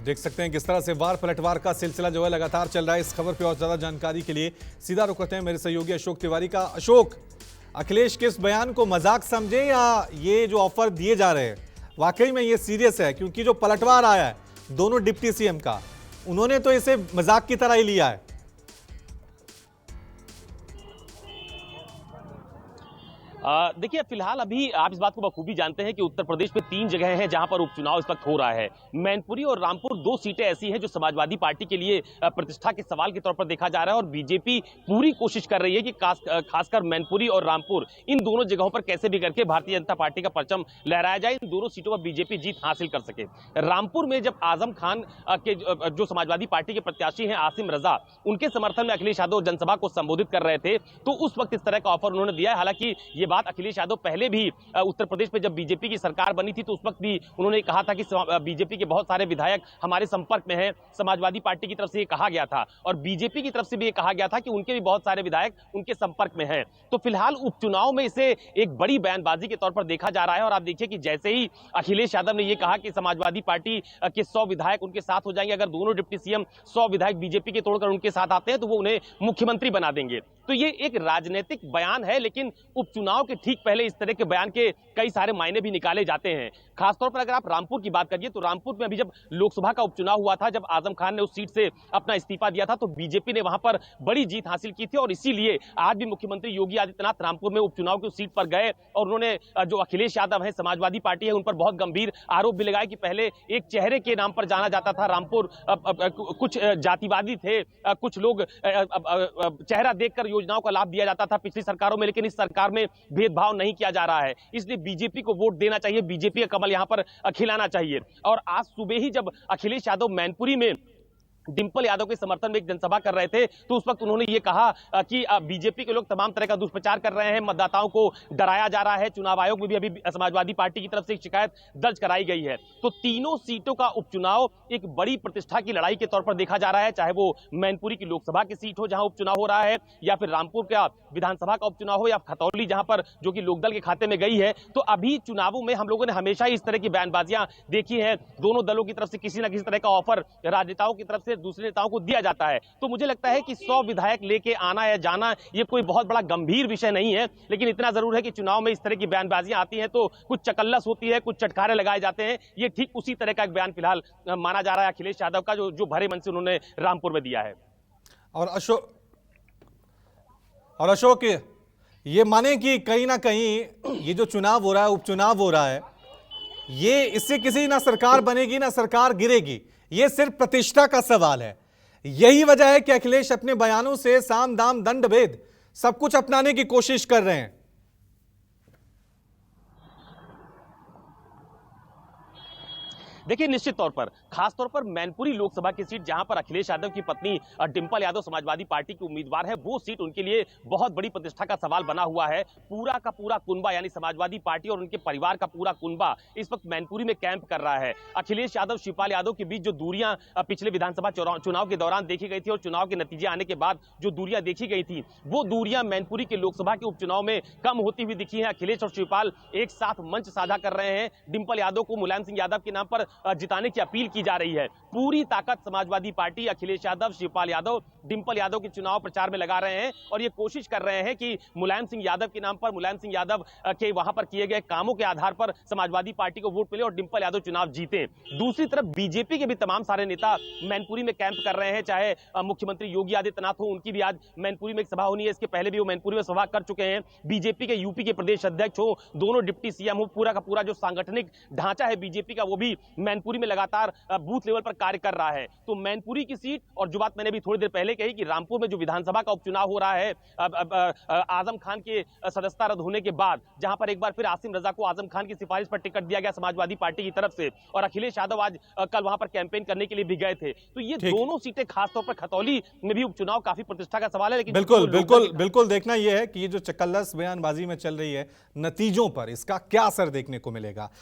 देख सकते हैं किस तरह से वार पलटवार का सिलसिला जो है लगातार चल रहा है। इस खबर पे और ज्यादा जानकारी के लिए सीधा रुख करते हैं मेरे सहयोगी अशोक तिवारी का। अशोक, अखिलेश के इस बयान को मजाक समझे या ये जो ऑफर दिए जा रहे हैं वाकई में ये सीरियस है? क्योंकि जो पलटवार आया है दोनों डिप्टी सीएम का, उन्होंने तो इसे मजाक की तरह ही लिया है। देखिए, फिलहाल अभी आप इस बात को बखूबी जानते हैं कि उत्तर प्रदेश में 3 जगह हैं जहां पर उपचुनाव इस वक्त हो रहा है। मैनपुरी और रामपुर 2 सीटें ऐसी हैं जो समाजवादी पार्टी के लिए प्रतिष्ठा के सवाल के तौर पर देखा जा रहा है और बीजेपी पूरी कोशिश कर रही है कि खासकर मैनपुरी और रामपुर, इन दोनों जगहों पर कैसे भी करके भारतीय जनता पार्टी का परचम लहराया जाए, इन दोनों सीटों पर बीजेपी जीत हासिल कर सके। रामपुर में जब आजम खान के जो समाजवादी पार्टी के प्रत्याशी हैं आसिम रजा, उनके समर्थन में अखिलेश यादव जनसभा को संबोधित कर रहे थे, तो उस वक्त इस तरह का ऑफर उन्होंने दिया है। हालांकि ये बात अखिलेश यादव पहले भी उत्तर प्रदेश में जब बीजेपी की सरकार बनी थी तो उस वक्त भी उन्होंने कहा था कि बीजेपी के बहुत सारे विधायक हमारे संपर्क में हैं। समाजवादी पार्टी की तरफ से ये कहा गया था और बीजेपी की तरफ से भी ये कहा गया था कि उनके भी बहुत सारे विधायक उनके संपर्क में हैं। तो फिलहाल उपचुनाव में इसे एक बड़ी बयानबाजी के तौर पर देखा जा रहा है और आप देखिए कि जैसे ही अखिलेश यादव ने यह कहा कि समाजवादी पार्टी के 100 विधायक उनके साथ हो जाएंगे, अगर दोनों डिप्टी सीएम 100 विधायक बीजेपी के तोड़कर उनके साथ आते हैं तो वो उन्हें मुख्यमंत्री बना देंगे। तो ये एक राजनीतिक बयान है, लेकिन उपचुनाव के ठीक पहले इस तरह के बयान के कई सारे मायने भी निकाले जाते हैं। खासतौर पर अगर आप रामपुर की बात करिए तो रामपुर में अभी जब लोकसभा का उपचुनाव हुआ था, जब आजम खान ने उस सीट से अपना इस्तीफा दिया था, तो बीजेपी ने वहां पर बड़ी जीत हासिल की थी और इसीलिए आज भी मुख्यमंत्री योगी आदित्यनाथ रामपुर में उपचुनाव की सीट पर गए और उन्होंने जो अखिलेश यादव है, समाजवादी पार्टी है, उन पर बहुत गंभीर आरोप भी लगाए कि पहले एक चेहरे के नाम पर जाना जाता था रामपुर, कुछ जातिवादी थे, कुछ लोग चेहरा देखकर योजनाओं का लाभ दिया जाता था पिछली सरकारों में, लेकिन इस सरकार में भेदभाव नहीं किया जा रहा है। इसलिए बीजेपी को वोट देना चाहिए, बीजेपी का कमल यहां पर खिलाना चाहिए। और आज सुबह ही जब अखिलेश यादव मैनपुरी में डिंपल यादव के समर्थन में एक जनसभा कर रहे थे तो उस वक्त उन्होंने ये कहा कि बीजेपी के लोग तमाम तरह का दुष्प्रचार कर रहे हैं, मतदाताओं को डराया जा रहा है। चुनाव आयोग में भी अभी समाजवादी पार्टी की तरफ से एक शिकायत दर्ज कराई गई है। तो तीनों सीटों का उपचुनाव एक बड़ी प्रतिष्ठा की लड़ाई के तौर पर देखा जा रहा है, चाहे वो मैनपुरी की लोकसभा की सीट हो जहां उपचुनाव हो रहा है, या फिर रामपुर का विधानसभा का उपचुनाव हो, या खतौली जहां पर जो कि लोकदल के खाते में गई है। तो अभी चुनावों में हम लोगों ने हमेशा ही इस तरह की बयानबाजियां देखी है, दोनों दलों की तरफ से किसी ना किसी तरह का ऑफर राजनेताओं की तरफ से दूसरे नेताओं को दिया जाता है। तो मुझे लगता है कि 100 विधायक लेके आना या जाना ये कोई बहुत बड़ा गंभीर विषय नहीं है, लेकिन इतना जरूर है कि चुनाव में इस तरह की बयानबाजियां आती हैं तो कुछ चकल्लस होती है, कुछ चटकारे लगाए जाते हैं। ये ठीक उसी तरह का एक बयान फिलहाल माना जा रहा है अखिलेश यादव का, जो भरे मन से उन्होंने रामपुर में दिया है। और अशोक, ये माने कि कहीं ना कहीं ये जो चुनाव हो रहा है, उपचुनाव हो रहा है, ये इससे किसी ना सरकार बनेगी ना सरकार गिरेगी, ये सिर्फ प्रतिष्ठा का सवाल है। यही वजह है कि अखिलेश अपने बयानों से साम दाम दंड भेद सब कुछ अपनाने की कोशिश कर रहे हैं। देखिए, निश्चित तौर पर खासतौर पर मैनपुरी लोकसभा की सीट जहां पर अखिलेश यादव की पत्नी डिंपल यादव समाजवादी पार्टी की उम्मीदवार है, वो सीट उनके लिए बहुत बड़ी प्रतिष्ठा का सवाल बना हुआ है। पूरा का पूरा कुनबा यानी समाजवादी पार्टी और उनके परिवार का पूरा कुनबा इस वक्त मैनपुरी में कैंप कर रहा है। अखिलेश यादव शिवपाल यादव के बीच जो दूरियां पिछले विधानसभा चुनाव के दौरान देखी गई थी और चुनाव के नतीजे आने के बाद जो दूरियां देखी गई थी, वो दूरियां मैनपुरी के लोकसभा के उपचुनाव में कम होती हुई दिखी है। अखिलेश और शिवपाल एक साथ मंच साझा कर रहे हैं। डिंपल यादव को मुलायम सिंह यादव के नाम पर जिताने की अपील की जा रही है। पूरी ताकत समाजवादी पार्टी, अखिलेश यादव, शिवपाल यादव, डिंपल यादव के चुनाव प्रचार में लगा रहे हैं और ये कोशिश कर रहे हैं कि मुलायम सिंह यादव के नाम पर, मुलायम सिंह यादव के वहां पर किए गए कामों के आधार पर समाजवादी पार्टी को वोट मिले और डिंपल यादव चुनाव जीते। दूसरी तरफ बीजेपी के भी तमाम सारे नेता मैनपुरी में कैंप कर रहे हैं, चाहे मुख्यमंत्री योगी आदित्यनाथ हो, उनकी भी आज मैनपुरी में एक सभा होनी है। इसके पहले भी वो मैनपुरी में सभा कर चुके हैं। बीजेपी के यूपी के प्रदेश अध्यक्ष हो, दोनों डिप्टी सीएम हो, पूरा का पूरा जो सांगठनिक ढांचा है बीजेपी का, वो भी मैनपुरी में लगातार बूथ लेवल पर कार्य कर रहा है। तो मैनपुरी की सीट और जो बात मैंने भी थोड़ी देर पहले कही कि रामपुर में जो विधानसभा का उपचुनाव हो रहा है आजम खान के सदस्यता रद्द होने के बाद, जहां पर एक बार फिर आसिम रजा को आजम खान की सिफारिश पर टिकट दिया गया समाजवादी पार्टी की तरफ से और अखिलेश यादव आज कल वहां पर कैंपेन करने के लिए भी गए थे। तो ये दोनों सीटें खासतौर पर खतौली में भी उपचुनाव काफी प्रतिष्ठा का सवाल है। लेकिन बिल्कुल देखना यह है कि ये जो चकल्लस बयानबाजी में चल रही है, नतीजों पर इसका क्या असर देखने को मिलेगा।